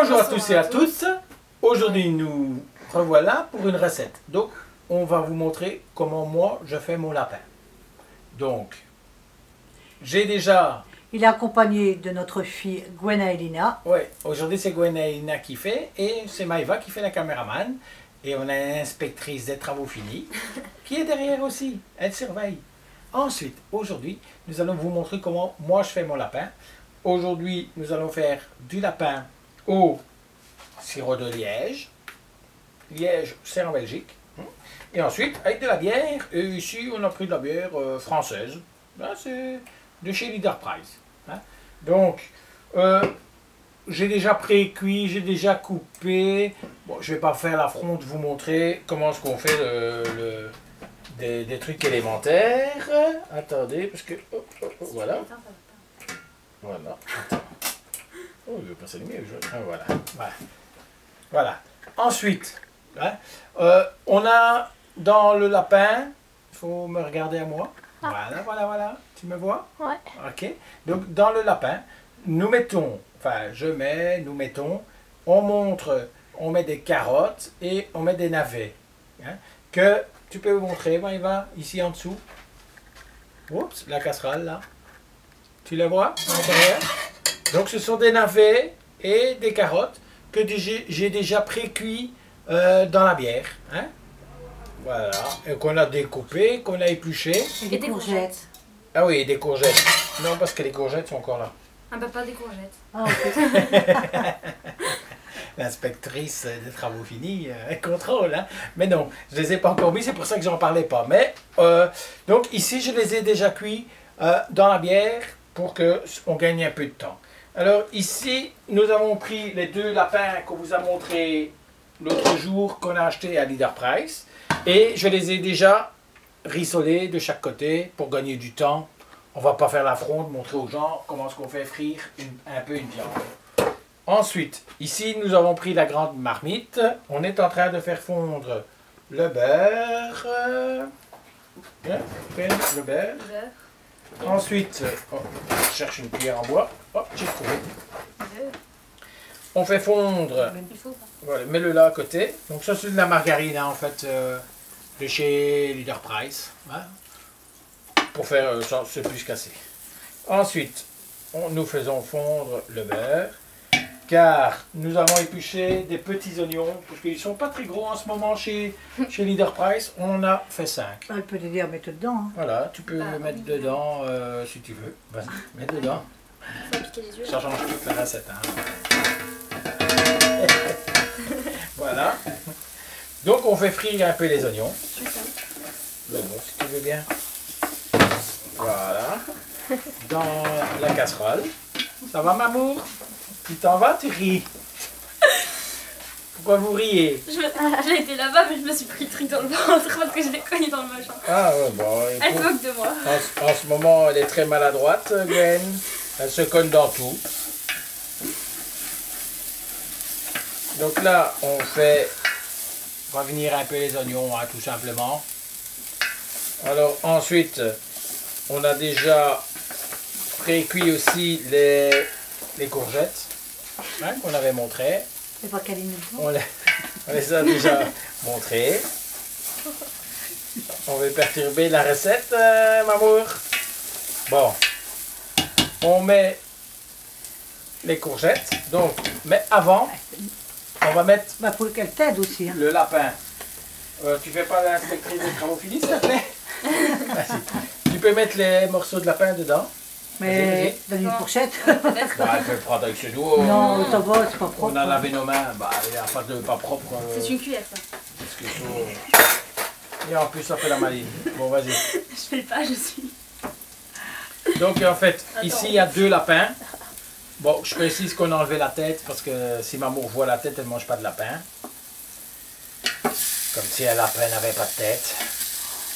Bonjour à tous et à toutes. Aujourd'hui, nous revoilà pour une recette. Donc, on va vous montrer comment moi je fais mon lapin. Donc, j'ai déjà... Il est accompagné de notre fille Gwenaëlina. Oui, aujourd'hui c'est Gwenaëlina qui fait et c'est Maïva qui fait la caméraman. Et on a une inspectrice des travaux finis qui est derrière aussi. Elle surveille. Ensuite, aujourd'hui, nous allons vous montrer comment moi je fais mon lapin. Aujourd'hui, nous allons faire du lapin au sirop de liège. Liège, c'est en Belgique. Et ensuite, avec de la bière. Et ici, on a pris de la bière française. Là, c'est de chez Leader Price. Hein. Donc, j'ai déjà pré-cuit, j'ai déjà coupé. Bon, je ne vais pas faire l'affront de vous montrer comment est-ce qu'on fait des trucs élémentaires. Attendez, parce que... voilà. Voilà. Oh, je vais passer le mieux. Voilà. Voilà. Voilà. Ensuite, hein, on a dans le lapin, il faut me regarder à moi. Voilà, voilà, voilà. Tu me vois? Ouais. Ok. Donc, dans le lapin, nous mettons, enfin, nous mettons, on montre, on met des carottes et on met des navets. Hein, que tu peux vous montrer, Maïva, ici en dessous. Oups, la casserole, là. Tu la vois à l'intérieur? Donc, ce sont des navets et des carottes que j'ai déjà pré-cuits dans la bière. Hein? Voilà. Et qu'on a découpé, qu'on a épluché. Et des courgettes. Ah oui, et des courgettes. Non, parce que les courgettes sont encore là. Ah bah pas des courgettes. Ah, ok. L'inspectrice des travaux finis, elle contrôle. Hein? Mais non, je ne les ai pas encore mis, c'est pour ça que j'en parlais pas. Mais, donc ici, je les ai déjà cuits dans la bière pour qu'on gagne un peu de temps. Alors ici, nous avons pris les deux lapins qu'on vous a montrés l'autre jour, qu'on a acheté à Leader Price. Et je les ai déjà rissolés de chaque côté pour gagner du temps. On ne va pas faire l'affront de montrer aux gens comment est-ce qu'on fait frire un peu une viande. Ensuite, ici, nous avons pris la grande marmite. On est en train de faire fondre le beurre. Bien, le beurre. Ensuite, je cherche une cuillère en bois. Hop, j'ai trouvé. On fait fondre. Voilà, mets-le là à côté. Donc ça, c'est de la margarine, hein, en fait, de chez Leader Price. Hein, pour faire ça, c'est plus cassé. Ensuite, nous faisons fondre le beurre. Car nous avons épluché des petits oignons, parce qu'ils ne sont pas très gros en ce moment chez Leader Price. On en a fait 5. Elle peut t'aider à mettre dedans. Hein. Voilà, tu peux mettre dedans si tu veux. Vas-y, mets dedans. Faut piquer les yeux. Ça change toute la recette. Hein. Voilà. Donc on fait frire un peu les oignons. Donc, si tu veux bien. Voilà. Dans la casserole. Ça va, Mamour? Tu t'en vas, tu ris. Pourquoi vous riez? J'ai été là-bas, mais je me suis pris le truc dans le ventre parce que je l'ai cogné dans le machin. Ah ouais, bon. Elle se moque de moi. En ce moment, elle est très maladroite, Gwen. Elle se cogne dans tout. Donc là, on fait revenir un peu les oignons, hein, tout simplement. Alors ensuite, on a déjà pré-cuit aussi les courgettes, hein, qu'on avait montrées. C'est pas qu'elle On les a déjà montrées. On va perturber la recette, Mamour. Bon, on met les courgettes. Donc, mais avant, on va mettre Bah, pour qu'elle t'aide aussi. Hein. le lapin. Tu fais pas l'inspectrice des travaux finis, s'il te plaît? Vas-y. Tu peux mettre les morceaux de lapin dedans. Mais dans une fourchette. Bah, elle peut le prendre avec ses doigts. Non, ça va, c'est pas propre. On a lavé nos mains. Bah, il n'y a pas de pas propre. C'est une cuillère ça. Parce qu'il faut... Et en plus, ça fait la maline. Bon, vas-y. Je fais pas, je suis. Donc, en fait, Attends. ici, il y a deux lapins. Bon, je précise qu'on a enlevé la tête parce que si Mamour voit la tête, elle ne mange pas de lapin. Comme si un lapin n'avait pas de tête.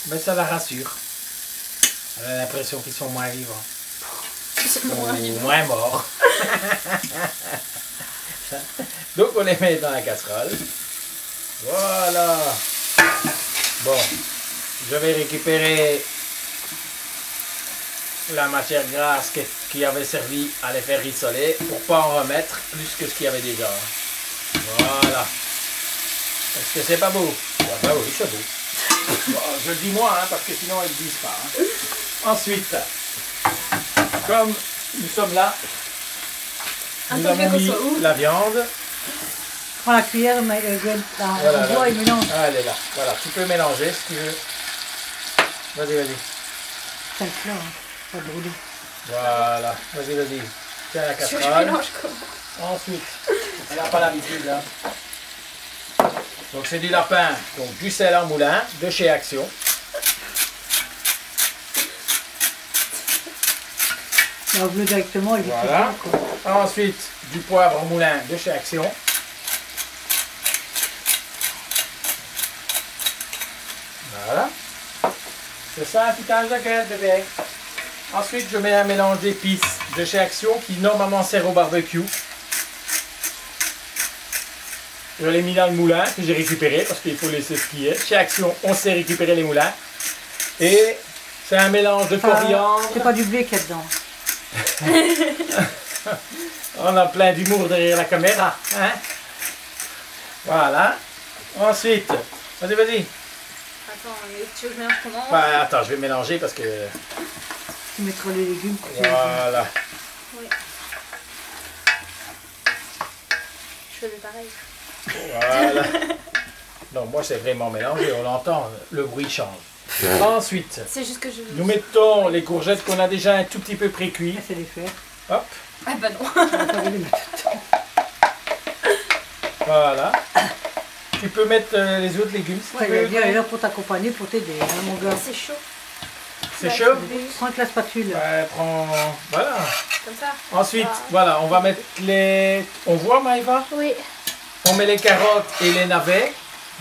Mais ça la rassure. Elle a l'impression qu'ils sont moins vivants. Ou moins morts. Donc, on les met dans la casserole. Voilà. Bon, je vais récupérer la matière grasse qui avait servi à les faire rissoler pour pas en remettre plus que ce qu'il y avait déjà. Voilà. Est-ce que c'est pas beau? Ah bah oui, c'est beau. Bon, je le dis moi, hein, parce que sinon ils ne disent pas. Hein. Ensuite, comme nous sommes là, nous avons mis la viande. Prends la cuillère, mais Voilà, on voit et mélange. Ah, elle est là. Voilà, tu peux mélanger si tu veux. Vas-y, vas-y. C'est le plat, hein. Pas brûler. Voilà, vas-y, vas-y. Tiens la Je casserole. mélange comment? Ensuite, elle n'a pas l'habitude là. Donc c'est du lapin, donc du sel en moulin de chez Action. On veut directement et Voilà. Ensuite, du poivre en moulin de chez Action. Voilà. C'est ça un piquage de gueule, bébé. Ensuite, je mets un mélange d'épices de chez Action qui normalement sert au barbecue. Je l'ai mis dans le moulin que j'ai récupéré parce qu'il faut laisser ce qui est. Chez Action, on sait récupérer les moulins. Et c'est un mélange de coriandre. C'est pas du blé qu'il y a dedans. On a plein d'humour derrière la caméra. Hein? Voilà. Ensuite, vas-y, vas-y. Attends, mais tu veux que je mélange comment? Bah, attends, je vais mélanger parce que... Tu mettras les légumes. Voilà. Oui. Je fais pareil. Voilà. Donc moi c'est vraiment mélangé, on l'entend, le bruit change. Ensuite, C'est juste que je... nous mettons les courgettes qu'on a déjà un tout petit peu pré-cuit. C'est les faire. Hop, Ah bah non. On va pas les mettre dedans. voilà. Tu peux mettre les autres légumes si Ouais, tu il va veux. dire, il est là pour t'accompagner, pour t'aider, hein, mon gars. C'est chaud. C'est Ouais, chaud? Prends avec la spatule. Ouais, prends... Voilà. Comme ça. Ensuite, voilà, on va mettre les... On voit Maëva? Oui. On met les carottes et les navets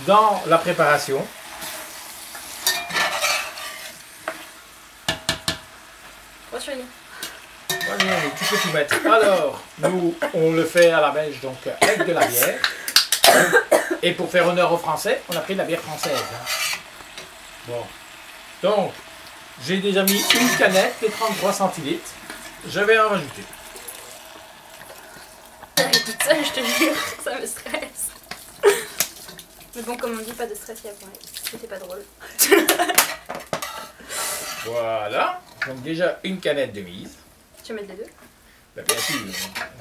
dans la préparation. Continue. Vas-y, allez, tu peux tout mettre. Alors, nous, on le fait à la belge, donc avec de la bière. Et pour faire honneur aux Français, on a pris de la bière française. Hein. Bon. Donc, j'ai déjà mis une canette de 33 centilitres. Je vais en rajouter. Écoute ça, je te jure, ça me stresse. Mais bon, comme on dit, pas de stress, il y a pas. C'était pas drôle. Voilà. Donc déjà une canette de mise. Tu veux mettre les deux? Ben, bien sûr,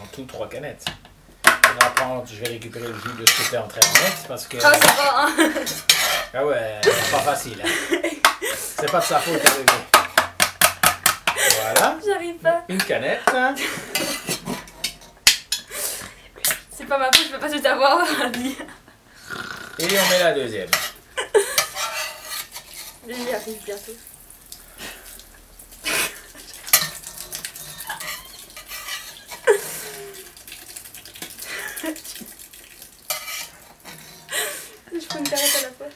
en tout 3 canettes. On va prendre, je vais récupérer le jus de ce que tu es en train de mettre parce que... Ah, ça va, hein. Ah ouais, c'est pas facile. Hein. C'est pas de sa faute à bébé. Voilà. J'arrive pas. Une canette. Hein. C'est pas ma faute, je peux pas tout avoir. Et on met la deuxième. J'y arrive bientôt. Je peux me permettre à la fois.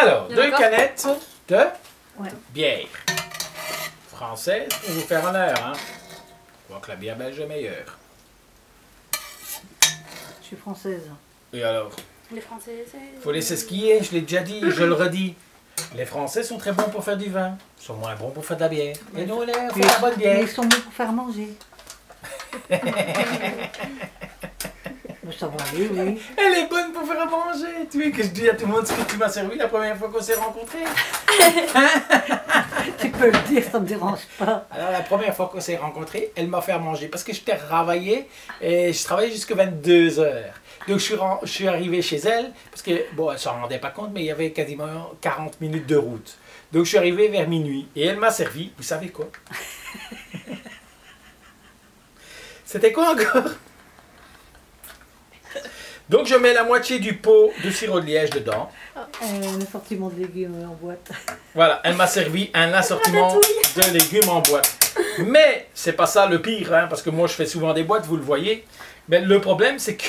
Alors, Il y en a 2 encore? canettes de Ouais. bière française pour vous faire honneur. Hein. Je crois que la bière belge est meilleure. Je suis française. Et alors, Les Français, c'est... faut laisser ce qui est, je l'ai déjà dit, je le redis. Les Français sont très bons pour faire du vin, ils sont moins bons pour faire de la bière. Et nous, on fait de la bonne Mais bière. ils sont bons pour faire manger. Ça va aller, oui. Elle est bonne pour faire à manger. Tu veux que je dise à tout le monde ce que tu m'as servi la première fois qu'on s'est rencontrés? Tu peux le dire, ça me dérange pas. Alors la première fois qu'on s'est rencontrés, elle m'a fait à manger parce que je t'ai travaillé et je travaillais jusqu'à 22 heures. Donc je suis arrivé chez elle parce que, bon, elle s'en rendait pas compte, mais il y avait quasiment 40 minutes de route. Donc je suis arrivé vers minuit et elle m'a servi, vous savez quoi? C'était quoi encore? Donc je mets la moitié du pot de sirop de liège dedans. Un assortiment de légumes en boîte. Voilà, elle m'a servi un assortiment de légumes en boîte. Mais c'est pas ça le pire, hein, parce que moi je fais souvent des boîtes, vous le voyez. Mais le problème c'est que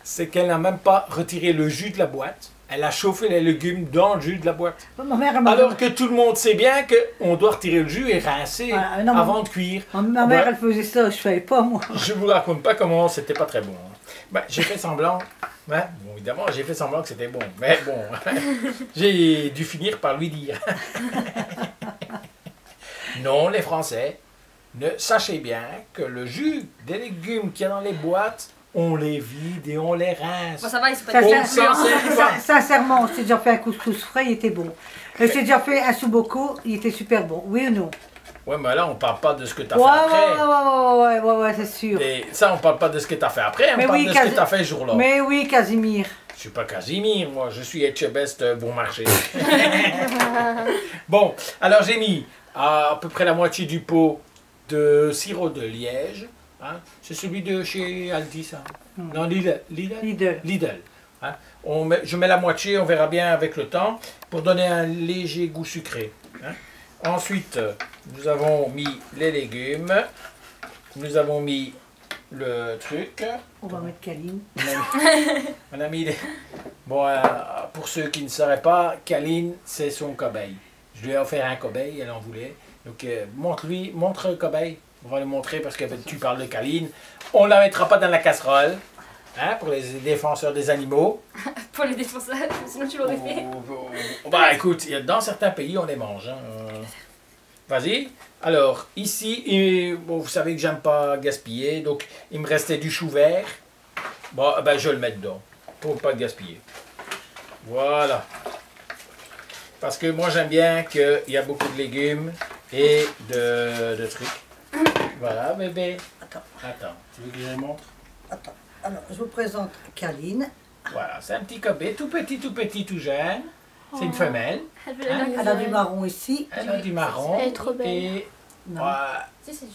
c'est qu'elle n'a même pas retiré le jus de la boîte. Elle a chauffé les légumes dans le jus de la boîte. Ma mère, elle m'a- Alors que tout le monde sait bien qu'on doit retirer le jus et rincer Ah, non, mais- avant de cuire. ma mère, Ouais. elle faisait ça, je savais pas moi. Je vous raconte pas comment, c'était pas très bon. Hein. Ben, j'ai fait semblant. Bon, évidemment, j'ai fait semblant que c'était bon. Mais bon, j'ai dû finir par lui dire. Non, les Français, sachez bien que le jus des légumes qu'il y a dans les boîtes, on les vide et on les rince. Bon, ça va, ils sont Ça, pas On bien s'en sert pas. Sincèrement, on s'est déjà fait un couscous frais, il était bon. Et j'ai déjà fait un souboko, il était super bon. Oui ou non? Ouais, mais là, on parle pas de ce que tu as Ouais, fait après. ouais, c'est sûr. Et ça, on parle pas de ce que tu as fait après, on Mais parle oui, de ce que tu as fait ce jour-là. Mais oui, Casimir. Je suis pas Casimir, moi, je suis Etchebest bon marché. Bon, alors j'ai mis à peu près la moitié du pot de sirop de liège. Hein. C'est celui de chez Aldi, ça. Non, Lidl. Lidl. Hein. Je mets la moitié, on verra bien avec le temps, pour donner un léger goût sucré. Hein. Ensuite, nous avons mis les légumes. Nous avons mis le truc. On va mettre Kaline. On a mis les... Bon, pour ceux qui ne sauraient pas, Kaline, c'est son cobaye. Je lui ai offert un cobaye, elle en voulait. Donc, montre le cobaye. On va le montrer parce que tu parles de Kaline. On ne la mettra pas dans la casserole, hein, pour les défenseurs des animaux. Pour les défenseurs, sinon tu l'aurais fait. Bah écoute, dans certains pays, on les mange. Hein. Vas-y. Alors, ici, bon, vous savez que j'aime pas gaspiller, donc il me restait du chou vert. Bon, ben, je le mets dedans, pour pas gaspiller. Voilà. Parce que moi, j'aime bien qu'il y a beaucoup de légumes et de trucs. Voilà, bébé. Attends, tu veux que je le montre? Attends, alors je vous présente Kaline. Voilà, c'est un petit cobé, tout petit, tout jeune. C'est une femelle. Elle a du marron ici. Elle a du marron. Elle est trop belle. Et Non.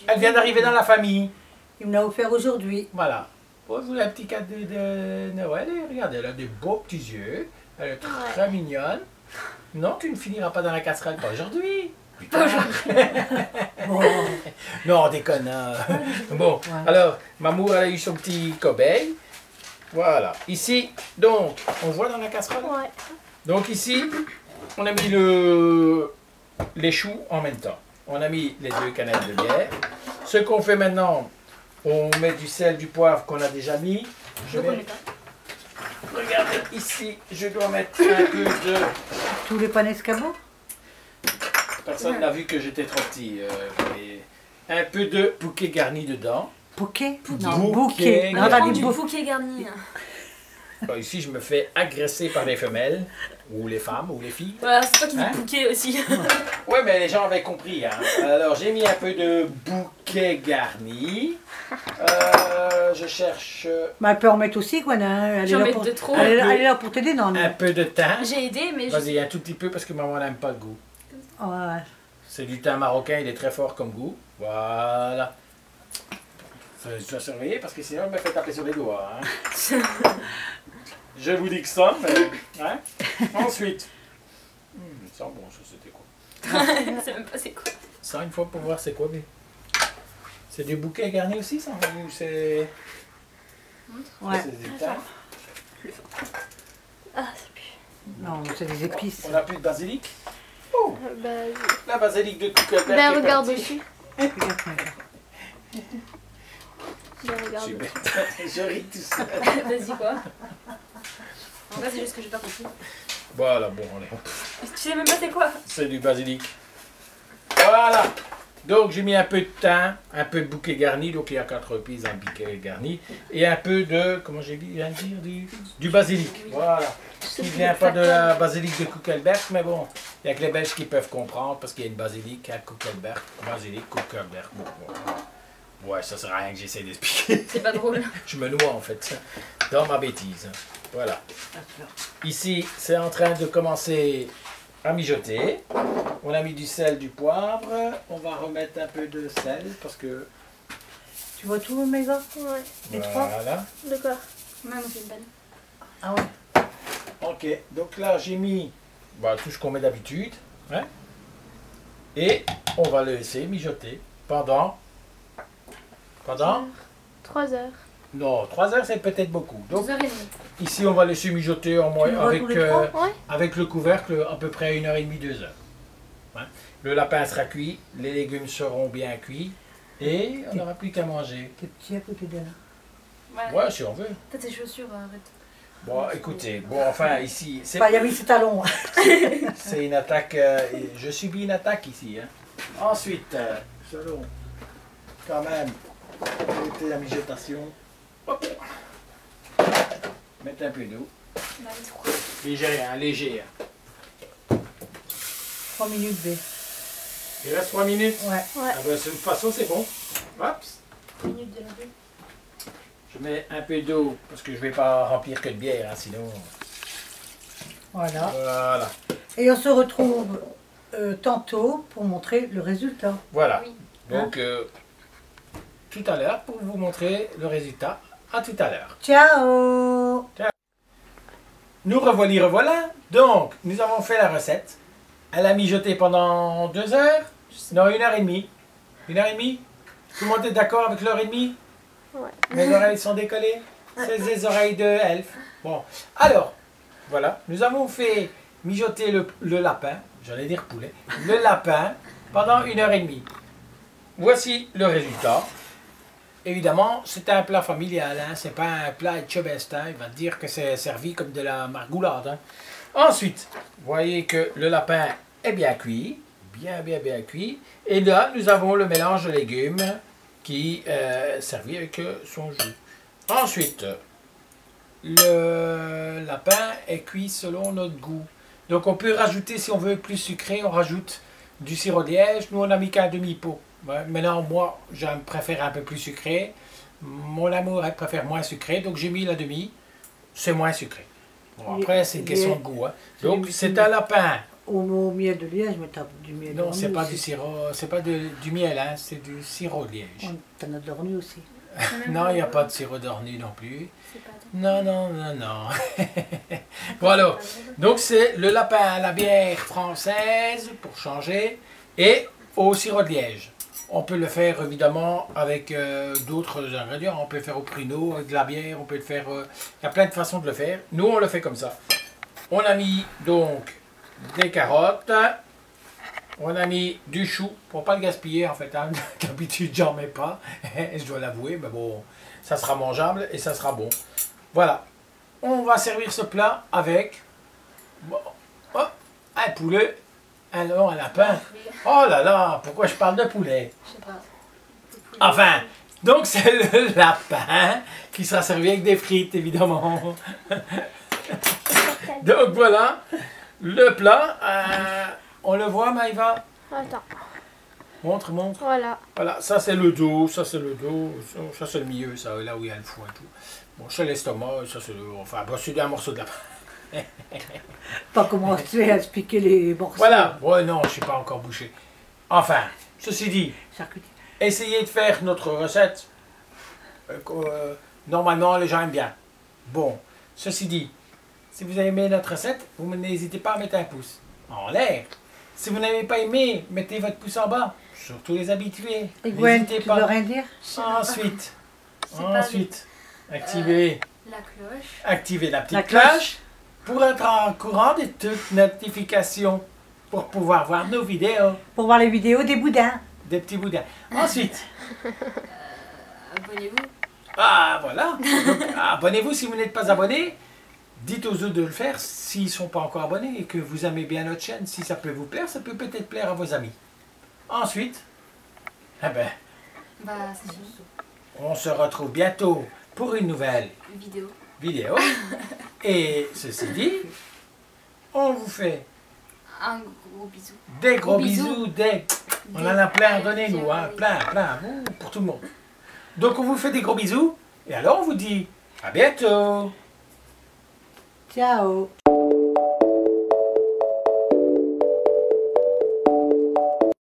elle vient d'arriver dans la famille. Il me l'a offert aujourd'hui. Voilà. Pour vous, la petite cadeau de Noël. Et regardez, elle a des beaux petits yeux. Elle est très mignonne. Non, tu ne finiras pas dans la casserole, pas aujourd'hui. Putain. Bon, Non, déconne. Hein. Bon, alors, Mamour, elle a eu son petit cobaye. Voilà. Ici, donc, on voit dans la casserole. Ouais. Donc ici, on a mis les choux en même temps. On a mis les 2 canettes de bière. Ce qu'on fait maintenant, on met du sel, du poivre qu'on a déjà mis. Regardez ici, je dois mettre un peu de... tous les pains escabeaux. Personne n'a vu que j'étais trop petit. Un peu de bouquet garni dedans. Bouquet? Bouquet. Non, bouquet. Non, on a Prends dit du bouquet. bouquet garni. Bon, ici, je me fais agresser par les femelles, ou les femmes, ou les filles. Voilà, c'est toi qui dis Hein? bouquet aussi. Ouais, mais les gens avaient compris. Hein. Alors, j'ai mis un peu de bouquet garni. Je cherche Mais elle peut en mettre aussi, quoi. Elle est J'en là mets pour- de trop. Elle est là pour t'aider, non? un peu de thym. J'ai aidé, mais je... Vas-y, un tout petit peu parce que maman n'aime pas le goût. Ouais. C'est du thym marocain, il est très fort comme goût. Voilà. Je dois surveiller parce que sinon, elle me fait taper sur les doigts. Hein. Je vous dis que ça, mais... Hein? Ensuite. Ça sent bon, ça c'était quoi? je sais même pas c'est quoi. Ça, une fois pour voir c'est quoi, mais... C'est du bouquet garni aussi, ça? Ou c'est... Ouais. C'est du thym? Ah, c'est plus... Non, c'est des épices. On n'a plus de basilic? Oh! Bah, La basilic de Kuckelberg ben est regarde partie. dessus. Regarde, regarde. Ben regarde Je suis dessus. bête. Je ris tout seul. Vas-y quoi. En vrai, c'est juste que j'ai pas compris. Voilà, bon, allez. Tu sais même pas c'est quoi. C'est du basilic. Voilà. Donc j'ai mis un peu de thym, un peu de bouquet garni, donc il y a 4 épices, un bouquet garni, et un peu de, comment j'ai dit, viens de dire, du basilic. Voilà. Qui vient pas de la basilic de Kuckelberg, mais bon, il n'y a que les Belges qui peuvent comprendre, parce qu'il y a une basilic à Kuckelberg, basilic Kuckelberg. Bon. Ouais, ça sert à rien que j'essaie d'expliquer. C'est pas drôle. Je me noie en fait, dans ma bêtise. Voilà. Ici, c'est en train de commencer à mijoter. On a mis du sel, du poivre. On va remettre un peu de sel parce que... Tu vois tout, mes gars? Ouais. Les trois? Voilà. D'accord. Moi, c'est une bonne. Ah ouais. Ok, donc là j'ai mis tout ce qu'on met d'habitude. Hein? Et on va le laisser mijoter pendant... 3 heures. Non, 3 heures c'est peut-être beaucoup. Donc 2h30. ici on va laisser mijoter en Tu moyenne le vois avec... tous les trois? Ouais. Avec le couvercle, à peu près 1h30, 2 heures. Hein? Le lapin sera cuit, les légumes seront bien cuits et on n'aura plus qu'à manger. T'es petit à côté de là. Ouais, si on veut. T'as tes chaussures, arrête. Bon, écoutez, bon, enfin, ici, c'est Bah, il a mis ses talons. c'est une attaque, je subis une attaque ici. Hein. Ensuite, selon, quand même, éviter la mijotation. Hop. Mettre un peu d'eau. Léger, hein, léger. 3 minutes, B. Il reste 3 minutes. Ouais. Ouais. Ah ben, de toute façon, c'est bon. Hop. Minute de la vie. Je mets un peu d'eau, parce que je ne vais pas remplir que de bière, hein, sinon... Voilà. Voilà. Et on se retrouve tantôt pour montrer le résultat. Voilà. Oui. Donc, tout à l'heure, pour vous montrer le résultat. À tout à l'heure. Ciao! Nous revoilà. Donc, nous avons fait la recette. Elle a mijoté pendant 2 heures. Non, 1h30. 1h30. Tout le monde est d'accord avec l'heure et demie? Ouais. Mes oreilles sont décollées. C'est les oreilles de elfe. Bon, alors, voilà. Nous avons fait mijoter le lapin. J'allais dire poulet. Le lapin pendant 1h30. Voici le résultat. Évidemment, c'est un plat familial, hein. C'est pas un plat etchebest, hein. Il va te dire que c'est servi comme de la margoulade. Hein. Ensuite, vous voyez que le lapin est bien cuit, bien cuit. Et là, nous avons le mélange de légumes qui est servi avec son jus. Ensuite, le lapin est cuit selon notre goût. Donc on peut rajouter, si on veut plus sucré, on rajoute du sirop de liège. Nous, on a mis qu'un demi-pot. Ouais, maintenant, moi, je préfère un peu plus sucré. Mon amour, elle préfère moins sucré. Donc, j'ai mis la demi. C'est moins sucré. Bon, après, c'est une question de goût. Hein. Donc, c'est un lapin. Au miel de liège, mais t'as du miel Non, d'ornu c'est pas aussi. du sirop, c'est pas du miel, hein, c'est du sirop de liège. T'en as de l'ornu aussi. Non, il n'y a pas de sirop d'ornu non plus. C'est pas Non. Voilà. Donc, c'est le lapin à la bière française, pour changer, et au sirop de liège. On peut le faire évidemment avec d'autres ingrédients. On peut le faire au pruneau, avec de la bière, on peut le faire... il y a plein de façons de le faire. Nous, on le fait comme ça. On a mis donc des carottes. On a mis du chou, pour pas le gaspiller en fait. Hein. D'habitude, j'en mets pas. Je dois l'avouer, mais bon, ça sera mangeable et ça sera bon. Voilà. On va servir ce plat avec un poulet. Un lapin. Oh là là, pourquoi je parle de poulet? Je sais pas. Enfin, donc c'est le lapin qui sera servi avec des frites, évidemment. Donc voilà, le plat. On le voit, Maïva? Attends. Montre. Voilà. Voilà, ça c'est le dos, ça c'est le milieu, ça, là où il y a le foie et tout. Bon, c'est l'estomac, ça c'est le... Enfin, bon, c'est un morceau de lapin. Pas commencer à expliquer les morceaux. Voilà, ouais, non, je ne suis pas encore bouché. Enfin, ceci dit, Charcuterie. essayez de faire notre recette. Normalement, les gens aiment bien. Bon, ceci dit, si vous avez aimé notre recette, vous n'hésitez pas à mettre un pouce en l'air. Si vous n'avez pas aimé, mettez votre pouce en bas. Surtout les habitués. Et Gwen, N'hésitez tu veux pas. rien dire? Ensuite, C'est pas activez la cloche. activez la petite La cloche. cloche pour être en courant de toutes notifications pour pouvoir voir nos vidéos, Pour voir les vidéos des boudins. des petits boudins. Ensuite, Abonnez-vous. voilà. Donc, abonnez-vous si vous n'êtes pas abonné. Dites aux autres de le faire s'ils ne sont pas encore abonnés et que vous aimez bien notre chaîne. Si ça peut vous plaire, ça peut peut-être plaire à vos amis. Ensuite, Bah, c'est fini. on se retrouve bientôt pour une nouvelle Vidéo. Et ceci dit, on vous fait Un gros bisou. des gros Gros bisous. bisous. On en a plein, donnez-nous, hein, plein, pour tout le monde. Donc on vous fait des gros bisous, et alors on vous dit à bientôt. Ciao.